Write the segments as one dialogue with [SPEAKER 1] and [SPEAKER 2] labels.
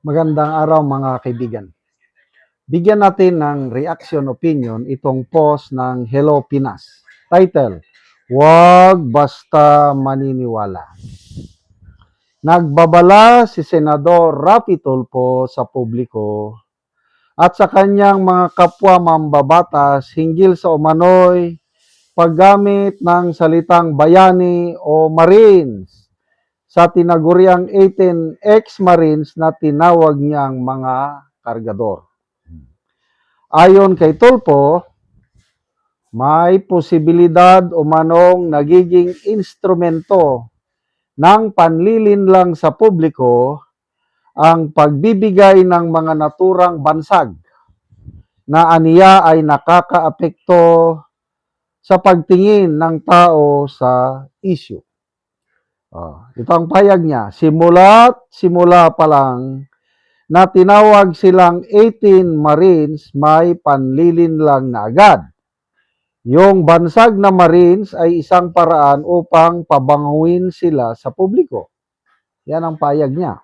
[SPEAKER 1] Magandang araw mga kaibigan. Bigyan natin ng reaction opinion itong post ng Hello Pinas. Title, Huwag Basta Maniniwala. Nagbabala si Senador Rapi Tulfo sa publiko at sa kanyang mga kapwa mambabatas hinggil sa umano'y paggamit ng salitang bayani o Marines sa tinaguriang 18 ex-Marines na tinawag niyang mga kargador. Ayon kay Tulfo, may posibilidad umanong nagiging instrumento ng panlilinlang sa publiko ang pagbibigay ng mga naturang bansag na aniya ay nakakaapekto sa pagtingin ng tao sa issue. Ito ang payag niya. Simula pa lang na tinawag silang 18 Marines, may panlilinlang na agad. Yung bansag na Marines ay isang paraan upang pabanguin sila sa publiko. Yan ang payag niya.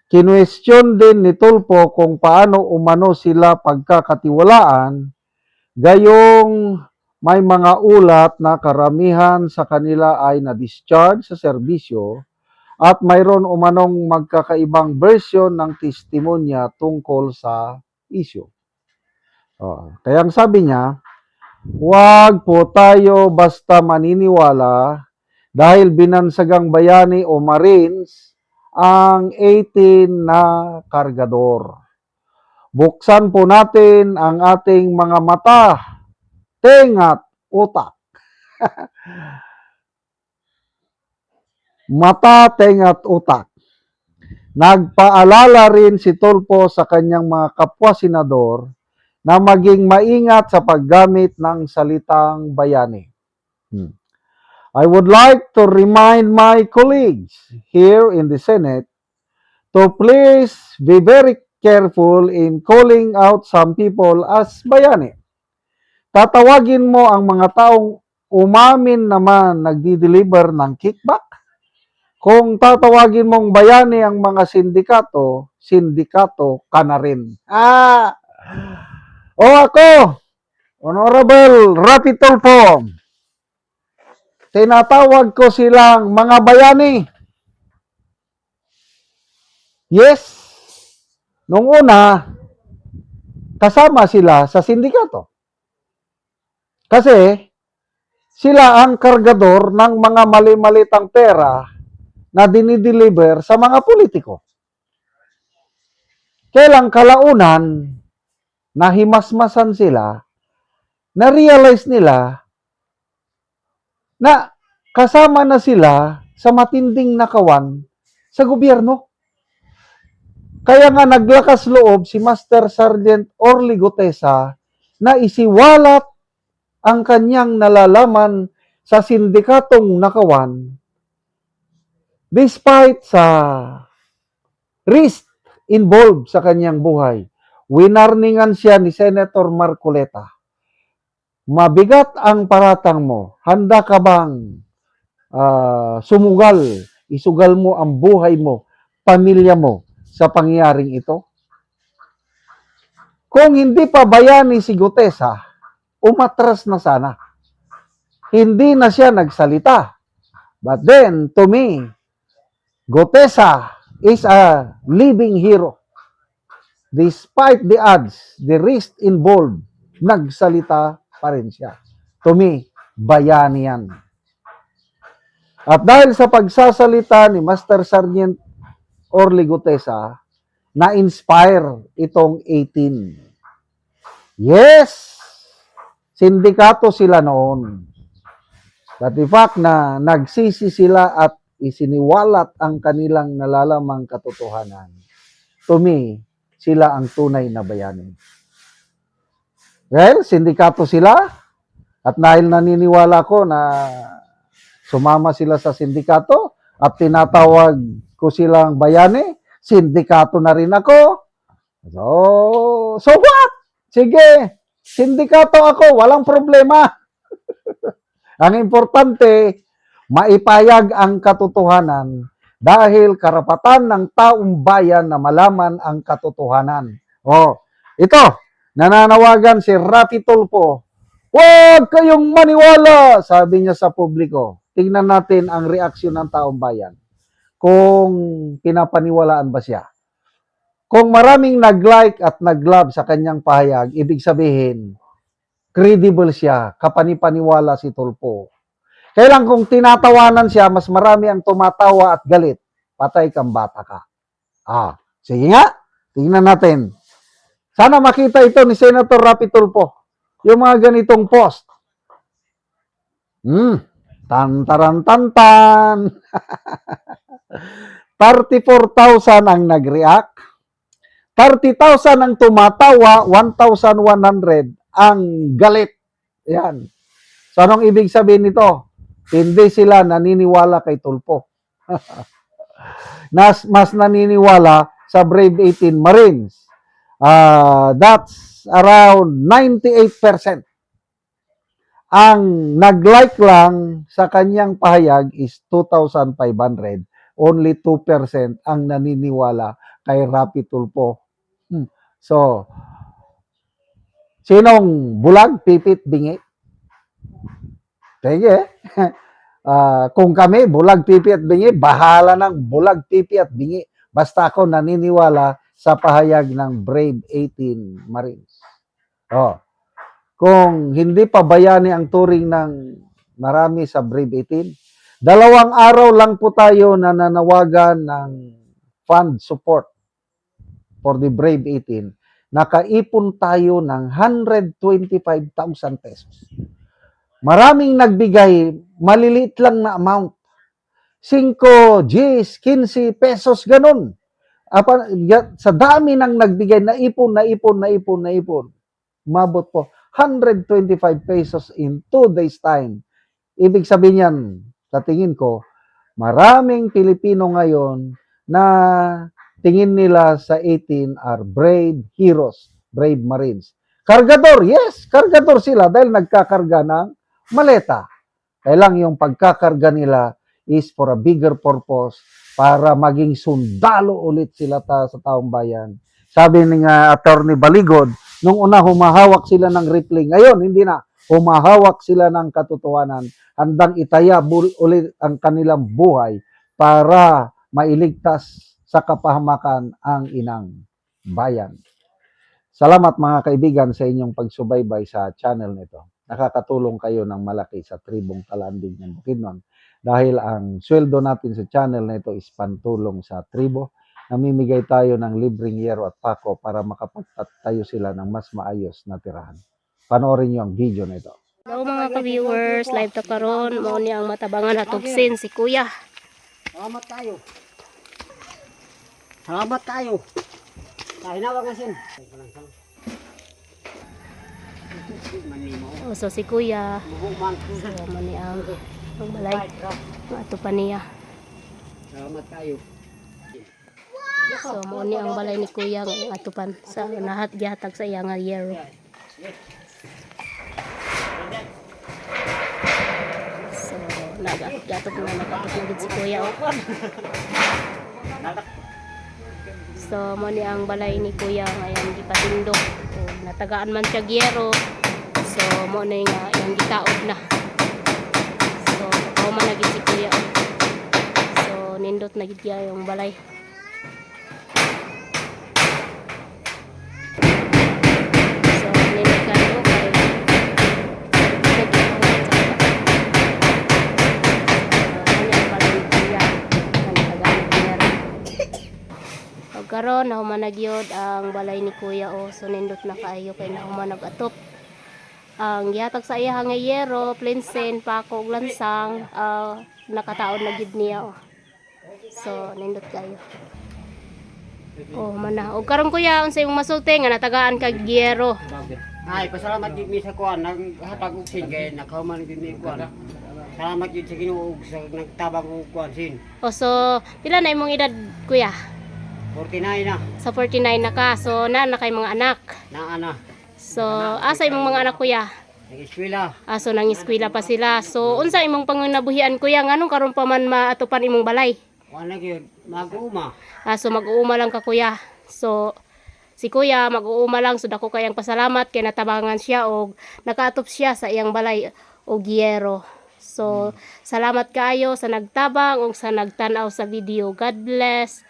[SPEAKER 1] Kinwestiyon din ni Tulfo kung paano umano sila pagkakatiwalaan, gayong may mga ulat na karamihan sa kanila ay na-discharge sa serbisyo at mayroon umanong magkakaibang version ng testimonya tungkol sa issue. Kaya ang sabi niya, huwag po tayo basta maniniwala dahil binansagang bayani o Marines ang 18 na kargador. Buksan po natin ang ating mga mata, tenga at utak. Mata, tenga at utak. Nagpaalala rin si Tulfo sa kanyang mga kapwa senador na maging maingat sa paggamit ng salitang bayani. I would like to remind my colleagues here in the Senate to please be very careful in calling out some people as bayani. Tatawagin mo ang mga taong umamin naman nagdi-deliver ng kickback. Kung tatawagin mong bayani ang mga sindikato, sindikato ka na rin. O ako, Honorable Rapi Tulfo, tinatawag ko silang mga bayani. Yes, nung una, kasama sila sa sindikato. Kasi, sila ang kargador ng mga mali-malitang pera na dinideliver sa mga politiko. Kailang kalaunan, nahimasmasan sila, na-realize nila na kasama na sila sa matinding nakawan sa gobyerno. Kaya nga naglakas loob si Master Sergeant Orly Gutesa na isiwalat ang kanyang nalalaman sa sindikatong nakawan despite sa risk involved sa kanyang buhay. Winarningan siya ni Senator Marcoleta. Mabigat ang paratang mo. Handa ka bang sumugal, isugal mo ang buhay mo, pamilya mo sa pangyayaring ito? Kung hindi pa bayani si Gutesa, umatras na sana. Hindi na siya nagsalita. But then, to me, Gutesa is a living hero. Despite the odds, the risk involved, nagsalita pa rin siya. To me, bayani yan. At dahil sa pagsasalita ni Master Sergeant Orly Gutesa, na-inspire itong 18. Yes, sindikato sila noon. But the fact na nagsisi sila at isiniwalat ang kanilang nalalamang katotohanan, to me, sila ang tunay na bayani. Well, sindikato sila at dahil naniniwala ko na sumama sila sa sindikato at tinatawag ko silang bayani, sindikato na rin ako. So what? Sige, sindikato ako, walang problema. Ang importante, maipayag ang katotohanan dahil karapatan ng taong bayan na malaman ang katotohanan. Ito, nananawagan si Rafi Tulfo. Huwag kayong maniwala, sabi niya sa publiko. Tingnan natin ang reaksyon ng taong bayan. Kung pinapaniwalaan ba siya. Kung maraming nag-like at nag-love sa kanyang pahayag, ibig sabihin, credible siya, kapanipaniwala si Tulfo. Kaya lang kung tinatawanan siya, mas marami ang tumatawa at galit, patay kang bata ka. Sige nga, tingnan natin. Sana makita ito ni Senator Rafi Tulfo. Yung mga ganitong post. Tan-taran-tan-tan. 34,000 ang nag-react. 30,000 ang tumatawa, 1,100 ang galit. Yan. So, anong ibig sabihin nito? Hindi sila naniniwala kay Tulfo. Mas naniniwala sa Brave 18 Marines. That's around 98%. Ang nag-like lang sa kanyang pahayag is 2,500. Only 2% ang naniniwala kay Rafi Tulfo. So, sinong bulag, pipit, bingi? Sige. Kung kami, bulag, pipi at bingi, bahala ng bulag, pipi at bingi. Basta ako naniniwala sa pahayag ng Brave 18 Marines. Kung hindi pa bayani ang turing ng marami sa Brave 18, 2 araw lang po tayo na nanawagan ng fund support for the Brave 18. Nakaipon tayo ng 125,000 pesos. Maraming nagbigay, maliliit lang na amount. 5, 10, 15 pesos, ganun. Sa dami ng nagbigay, naipon. Umabot po 125 pesos in 2 days time. Ibig sabihin yan, sa tingin ko, maraming Pilipino ngayon na tingin nila sa 18 are brave heroes, brave Marines. Kargador, yes, kargador sila dahil nagkakarga ng maleta. Kaya lang yung pagkakarga nila is for a bigger purpose para maging sundalo ulit sila sa taong bayan. Sabi ni Attorney Baligod, nung una humahawak sila ng rifle, ngayon hindi na. Humahawak sila ng katotohanan, handang itaya ulit ang kanilang buhay para mailigtas sa kapahamakan ang inang bayan. Salamat mga kaibigan sa inyong pagsubaybay sa channel nito. Nakakatulong kayo ng malaki sa tribong Talanding ng Bukidnon dahil ang sweldo natin sa channel na ito is pantulong sa tribo. Namimigay tayo ng libreng yero at pako para makapagtayo sila ng mas maayos na tirahan. Panoorin niyo ang video na ito.
[SPEAKER 2] Hello mga ka-viewers, live ta karon, mao ni ang matabangan atugsin si Kuya.
[SPEAKER 3] Salamat tayo. Salamat tayo. Kahinawa nga sin.
[SPEAKER 2] So si Kuya, so mani ang balay, ato pa niya.
[SPEAKER 3] Salamat tayo.
[SPEAKER 2] So mao ni ang balay ni Kuya ngayong atupan sa lahat gihatag sa iya nga yero. So nagagatog na nagid si Kuya. So mo ni ang balay ni Kuya ngayon gipatindog. Natagaan man siya gyero. So mo na nga yung gitaod na. So ako man nagid si Kuya. So nindot na gid yung balay. So nindot kayo kay karon nahuman nagyod ang balay ni Kuya so nindot na kaayo kay nahuman nag-atop ang gihatag sa iya nga yero, plinsen, pako ug lansang nakataon na gid niya so nindot kayo mana og karon Kuya unsay imong masulti nga natagaan kag yero.
[SPEAKER 3] Ay, pasalamat gid mi sa kuan naghatag og sin kay nakahuman gid mi kuan. Salamat gid sa Ginoo sa nagtabang og kuan sin.
[SPEAKER 2] So pila na imong edad Kuya?
[SPEAKER 3] 49 na.
[SPEAKER 2] Sa 49 na ka. So, na kay mga anak.
[SPEAKER 3] Na.
[SPEAKER 2] So, asa imong mga anak Kuya?
[SPEAKER 3] Nag-eskwela.
[SPEAKER 2] So, nang eskwela pa sila. So, unsa imong pangunabuhian Kuya? Nganong karon pa man maatupan imong balay?
[SPEAKER 3] Wala gyud mag-uma.
[SPEAKER 2] So mag-uuma lang ka kuya. So si kuya mag-uuma lang so dako kayang pasalamat kay natabangan siya og nakaatop siya sa iyang balay og giyero. So salamat kaayo sa nagtabang ug sa nagtan-aw sa video. God bless.